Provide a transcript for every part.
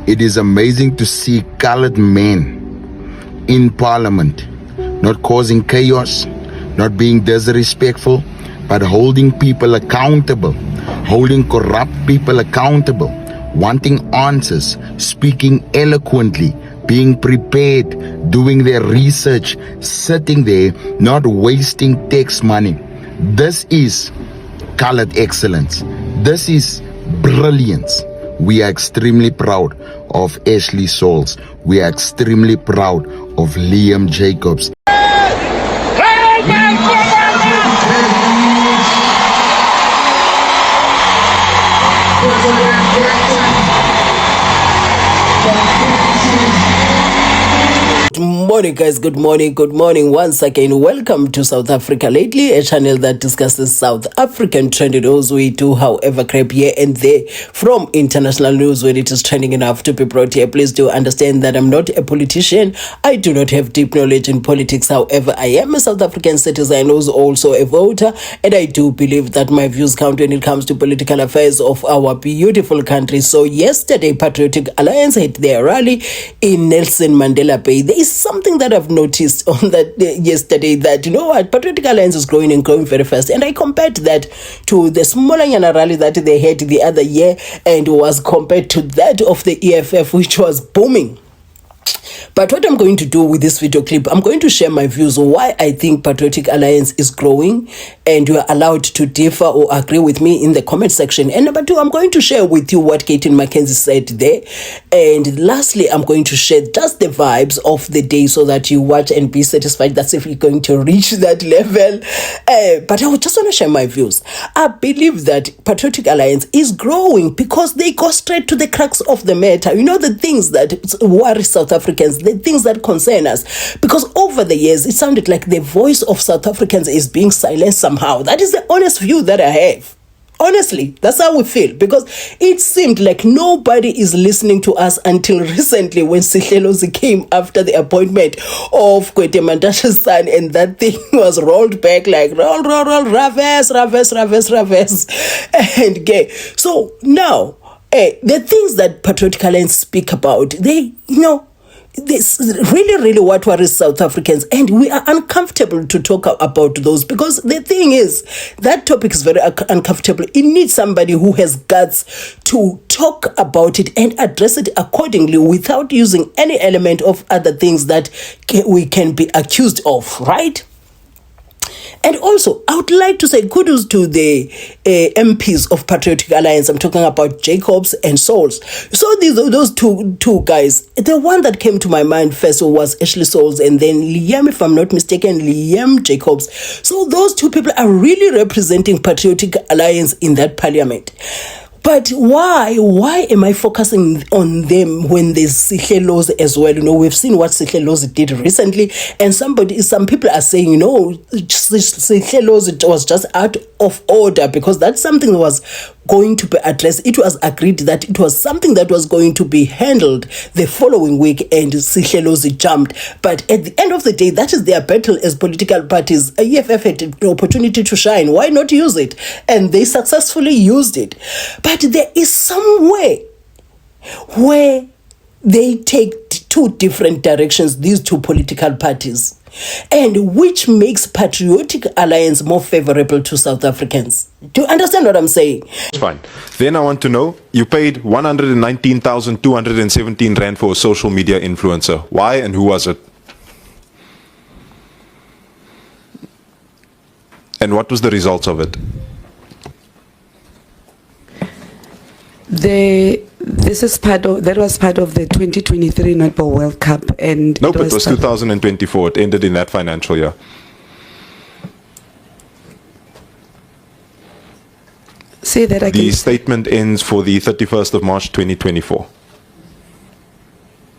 It is amazing to see colored men in parliament, not causing chaos, not being disrespectful, but holding people accountable, holding corrupt people accountable, wanting answers, speaking eloquently, being prepared, doing their research, sitting there, not wasting tax money. This is colored excellence. This is brilliance. We are extremely proud of Ashley Souls. We are extremely proud of Liam Jacobs. Good morning, guys. Good morning once again. Welcome to South Africa Lately, a channel that discusses South African trending news. We do, however, grab here and there from international news when it is trending enough to be brought here. Please do understand that I'm not a politician. I do not have deep knowledge in politics. However, I am a South African citizen who's also a voter, and I do believe that my views count when it comes to political affairs of our beautiful country. So yesterday, Patriotic Alliance had their rally in Nelson Mandela Bay. There is something that I've noticed on that yesterday, that, you know what, Patriotic Alliance is growing and growing very fast, and I compared that to the smaller Nyana rally that they had the other year, and was compared to that of the EFF, which was booming. But what I'm going to do with this video clip, I'm going to share my views on why I think Patriotic Alliance is growing, and you are allowed to differ or agree with me in the comment section. And number two, I'm going to share with you what Gayton Mackenzie said there. And lastly, I'm going to share just the vibes of the day so that you watch and be satisfied. That's if you're going to reach that level. But I would just want to share my views. I believe that Patriotic Alliance is growing because they go straight to the crux of the matter. You know, the things that worry South Africans, the things that concern us, because over the years it sounded like the voice of South Africans is being silenced somehow. That is the honest view that I have. Honestly, that's how we feel, because it seemed like nobody is listening to us until recently, when Sihlelozi came after the appointment of Kwete Mantashe's son, and that thing was rolled back like roll, reverse, and gay. So now, the things that Patriotic Alliance speak about, they, you know, this is really what worries South Africans, and we are uncomfortable to talk about those, because the thing is, that topic is very uncomfortable. It needs somebody who has guts to talk about it and address it accordingly without using any element of other things that we can be accused of, right? And also, I would like to say kudos to the MPs of Patriotic Alliance. I'm talking about Jacobs and Souls. So those two guys, the one that came to my mind first was Ashley Souls, and then Liam, if I'm not mistaken, Liam Jacobs. So those two people are really representing Patriotic Alliance in that parliament. But why am I focusing on them when there's Sihlelozi as well? You know, we've seen what Sihlelozi did recently, and some people are saying, you know, Sihlelozi was just out of order, because that's something that was going to be addressed. It was agreed that it was something that was going to be handled the following week, and Sihlelozi jumped. But at the end of the day, that is their battle as political parties. EFF had the opportunity to shine. Why not use it? And they successfully used it. But there is some way where they take two different directions, these two political parties, and which makes Patriotic Alliance more favorable to South Africans. Do you understand what I'm saying? Fine. Then I want to know, you paid 119,217 Rand for a social media influencer. Why and who was it? And what was the results of it? That was part of the 2023 Netball World Cup, and nope, it was 2024. It ended in that financial year. Say that again. The statement ends for the 31st of March 2024.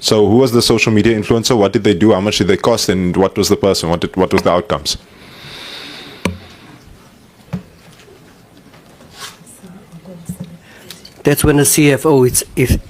So who was the social media influencer? What did they do? How much did they cost? And what was the person? What was the outcomes? That's when the CFO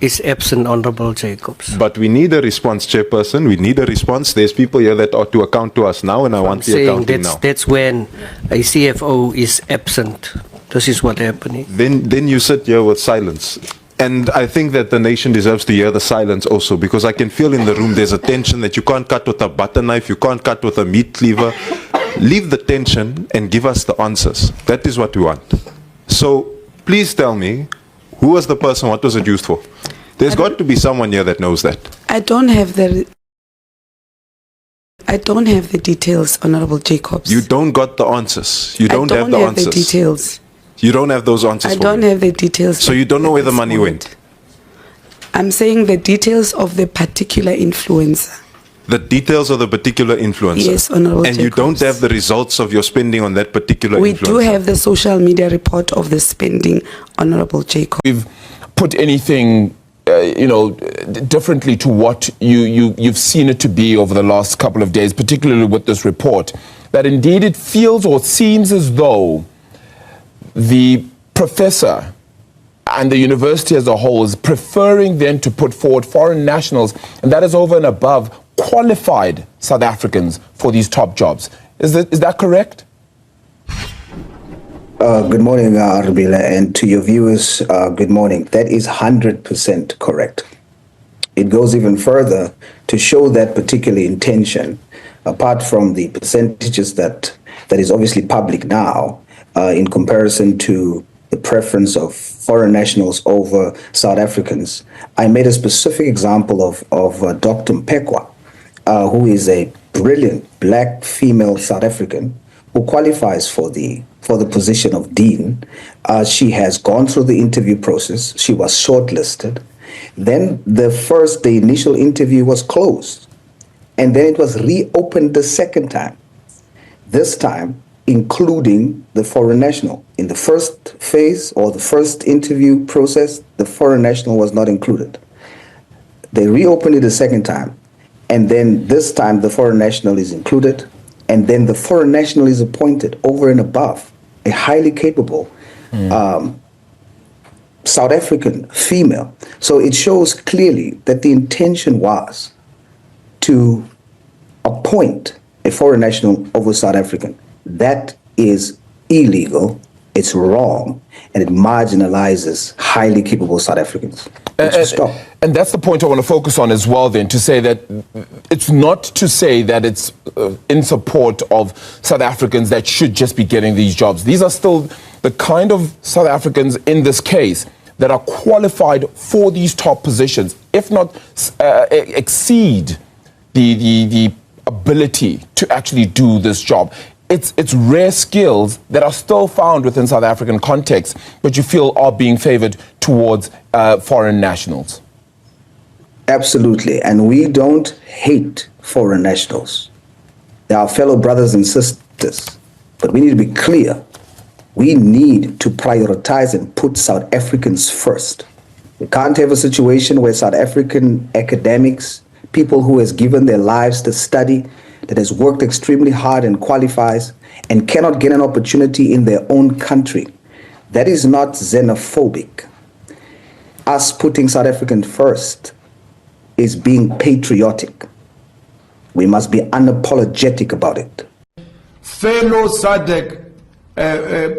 is absent, Honorable Jacobs. But we need a response, Chairperson. We need a response. There's people here that ought to account to us now, and I want the accounting now. That's when a CFO is absent. This is what happening. Then you sit here with silence. And I think that the nation deserves to hear the silence also, because I can feel in the room there's a tension that you can't cut with a butter knife, you can't cut with a meat cleaver. Leave the tension and give us the answers. That is what we want. So please tell me, who was the person, what was it used for? There's got to be someone here that knows that. I don't have the details, Honorable Jacobs. You don't got the answers. You don't have the answers. The details. You don't have those answers. I don't have the details. So you don't know where the money went? I'm saying the details of the particular influencer. The details of the particular influencer? Yes, Honorable And you don't have the results of your spending on that particular influencer? We do have the social media report of the spending, Honorable Jacobs. We've put anything differently to what you've seen it to be over the last couple of days, particularly with this report, that indeed it feels or seems as though the professor and the university as a whole is preferring then to put forward foreign nationals, and that is over and above qualified South Africans for these top jobs. Is that correct? Good morning, Arbila, and to your viewers, good morning. That is 100% correct. It goes even further to show that particular intention, apart from the percentages that is obviously public now, in comparison to the preference of foreign nationals over South Africans. I made a specific example of Dr. Mpekwa, who is a brilliant black female South African who qualifies for the position of dean. She has gone through the interview process. She was shortlisted. Then the initial interview was closed, and then it was reopened the second time. This time, including the foreign national. In the first phase or the first interview process, the foreign national was not included. They reopened it a second time, and then this time the foreign national is included, and then the foreign national is appointed over and above a highly capable South African female. So it shows clearly that the intention was to appoint a foreign national over South African. That is illegal, it's wrong, and it marginalizes highly capable South Africans. And that's the point I want to focus on as well then, to say that it's not to say that it's in support of South Africans that should just be getting these jobs. These are still the kind of South Africans in this case that are qualified for these top positions, if not exceed the ability to actually do this job. It's rare skills that are still found within South African context, but you feel are being favored towards foreign nationals. Absolutely, and we don't hate foreign nationals. They are fellow brothers and sisters, but we need to be clear. We need to prioritize and put South Africans first. We can't have a situation where South African academics, people who has given their lives to study, that has worked extremely hard and qualifies and cannot get an opportunity in their own country. That is not xenophobic. Us putting South African first is being patriotic. We must be unapologetic about it. Fellow SADC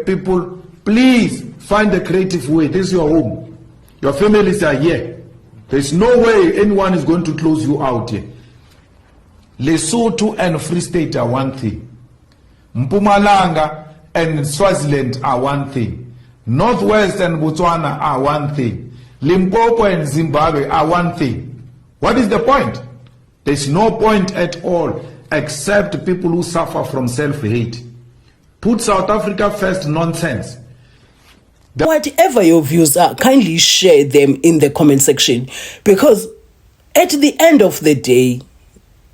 people, please find a creative way. This is your home. Your families are here. There's no way anyone is going to close you out here. Lesotho and Free State are one thing. Mpumalanga and Swaziland are one thing. Northwest and Botswana are one thing. Limpopo and Zimbabwe are one thing. What is the point? There's no point at all, except people who suffer from self-hate. Put South Africa first nonsense. Whatever your views are, kindly share them in the comment section, because at the end of the day,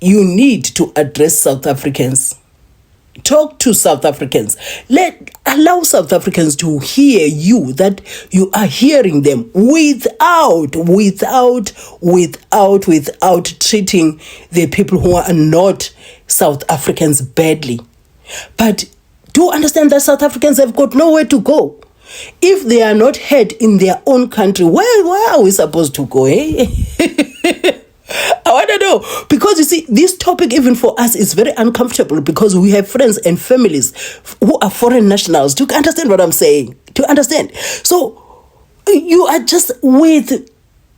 you need to address South Africans. Talk to South Africans. Allow South Africans to hear you, that you are hearing them without treating the people who are not South Africans badly. But do understand that South Africans have got nowhere to go. If they are not heard in their own country, where are we supposed to go, eh? I want to know, because you see, this topic even for us is very uncomfortable, because we have friends and families who are foreign nationals. Do you understand what I'm saying? Do you understand? So You are just with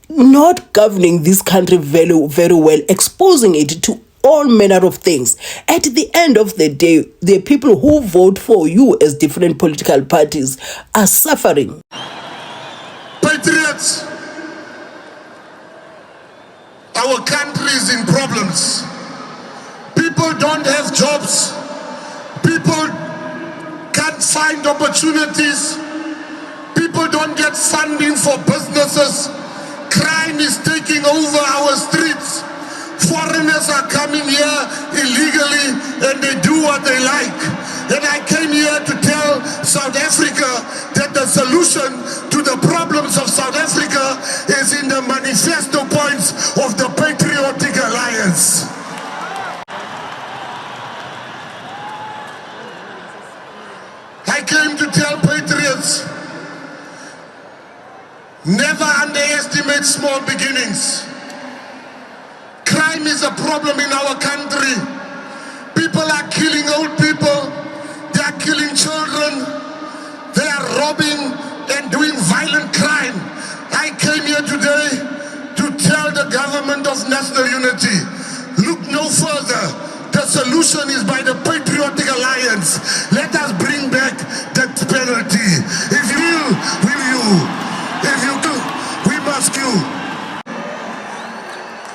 not governing this country very, very well, exposing it to all manner of things. At the end of the day, the people who vote for you as different political parties are suffering. Patriots, our country is in problems. People don't have jobs. People can't find opportunities. People don't get funding for businesses. Crime is taking over our streets. Foreigners are coming here illegally and they do what they like. And I came here to tell South Africa that the solution to the problems of South Africa is in the manifesto points of the Patriotic Alliance. I came to tell patriots, never underestimate small beginnings. Crime is a problem in our country. People are killing old people. They are killing children. They are robbing and doing violent crime. I came here today to tell the government of national unity, look no further. The solution is by the Patriotic Alliance. Let us bring back that penalty. If you will you? If you do, we must you.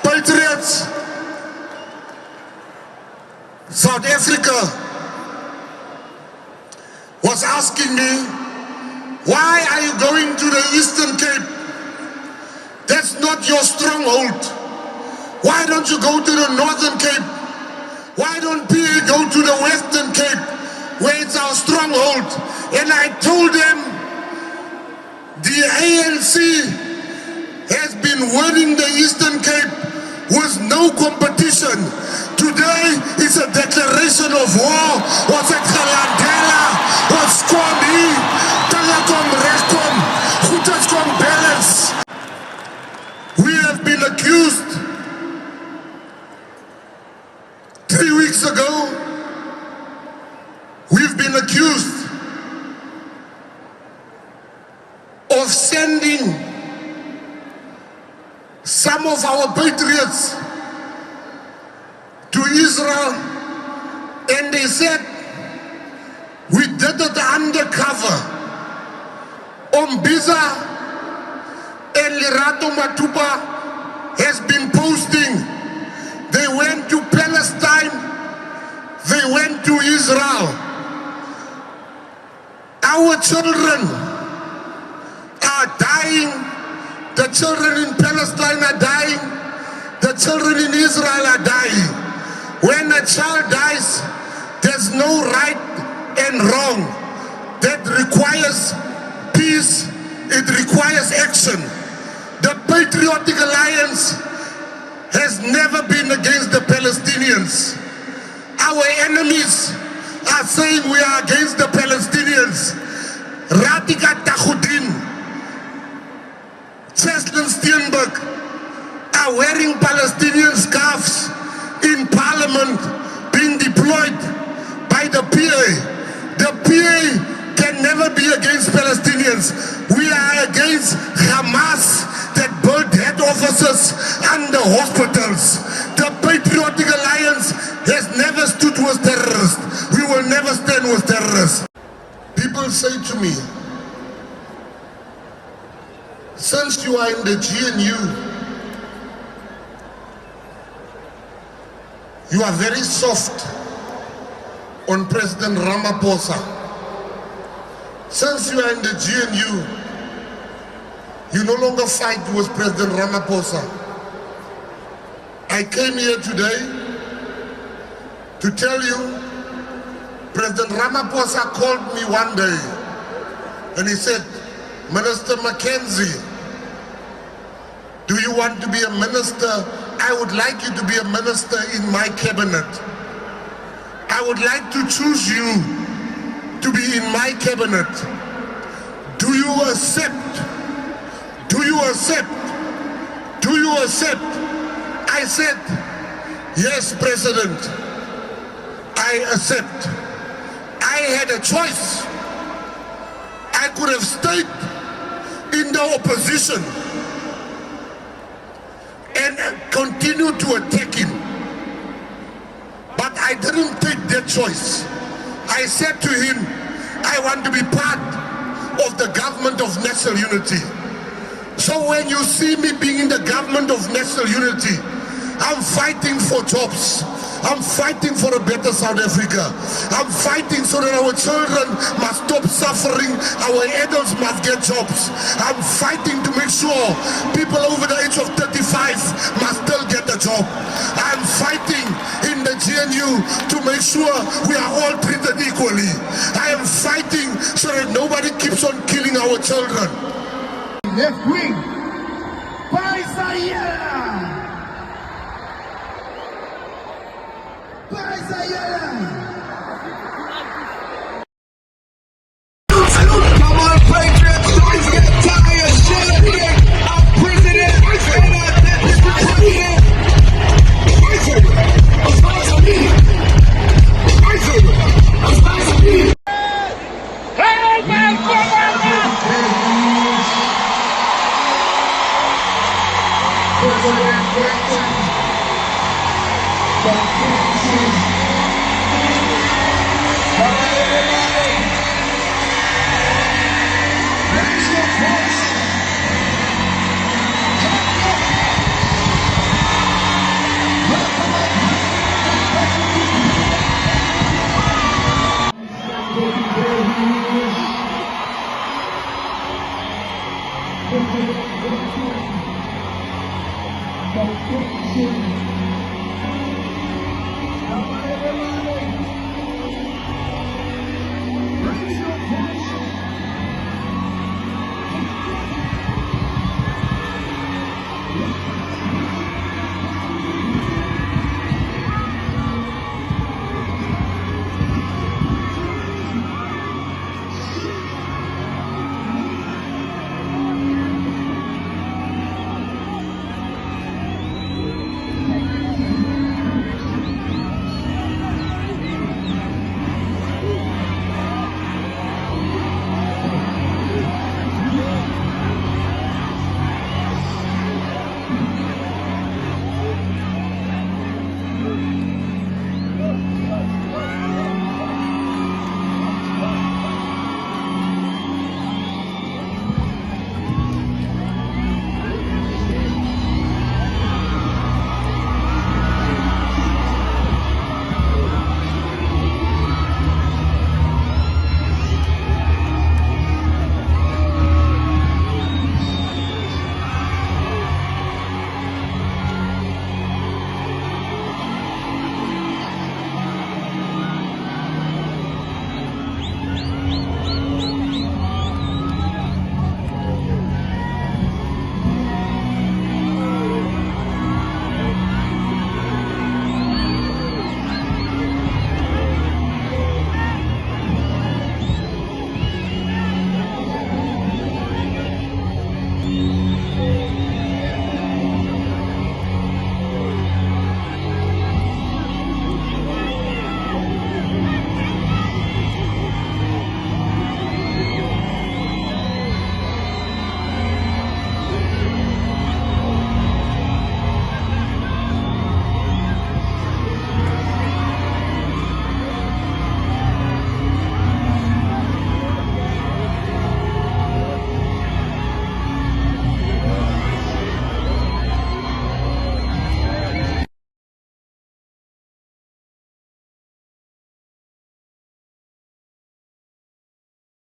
Patriots, South Africa was asking me, why are you going to the Eastern Cape? That's not your stronghold. Why don't you go to the Northern Cape? Why don't PA go to the Western Cape, where it's our stronghold? And I told them, the ANC has been winning the Eastern Cape with no competition. Today is a declaration of war. Was it MANDELA? Was Kwame? Telekom, Eskom, Goedeskom, balance. We have been accused 3 weeks ago. We've been accused of sending some of our patriots to Israel, and they said we did it undercover. Ombiza and Lerato Matupa has been posting. They went to Palestine, they went to Israel. Our children are dying. The children in Palestine are dying. The children in Israel are dying. When a child dies, there's no right and wrong. That requires peace. It requires action. The Patriotic Alliance has never been against the Palestinians. Our enemies are saying we are against the Palestinians. Radika Takhudin, Cheslin Steenberg are wearing Palestinian scarves in parliament, being deployed by the PA. The PA can never be against Palestinians. We are against Hamas that built head offices and the hospitals. The Patriotic Alliance has never stood with terrorists. We will never stand with terrorists. People say to me, since you are in the GNU, you are very soft on President Ramaphosa. Since you are in the GNU, you no longer fight with President Ramaphosa. I came here today to tell you, President Ramaphosa called me one day and he said, Minister Mackenzie, do you want to be a minister? I would like you to be a minister in my cabinet. I would like to choose you to be in my cabinet. Do you accept? Do you accept? Do you accept? I said, yes, President, I accept. I had a choice. I could have stayed in the opposition and continue to attack him. But I didn't take that choice. I said to him, I want to be part of the government of national unity. So when you see me being in the government of national unity, I'm fighting for jobs. I'm fighting for a better South Africa. I'm fighting so that our children must stop suffering, our adults must get jobs. I'm fighting to make sure people over the age of 35 must still get a job. I'm fighting in the GNU to make sure we are all treated equally. I am fighting so that nobody keeps on killing our children. Left wing, Paisaya! Come on, Patriots, don't get tired. Shut it. Our president and our deputy president.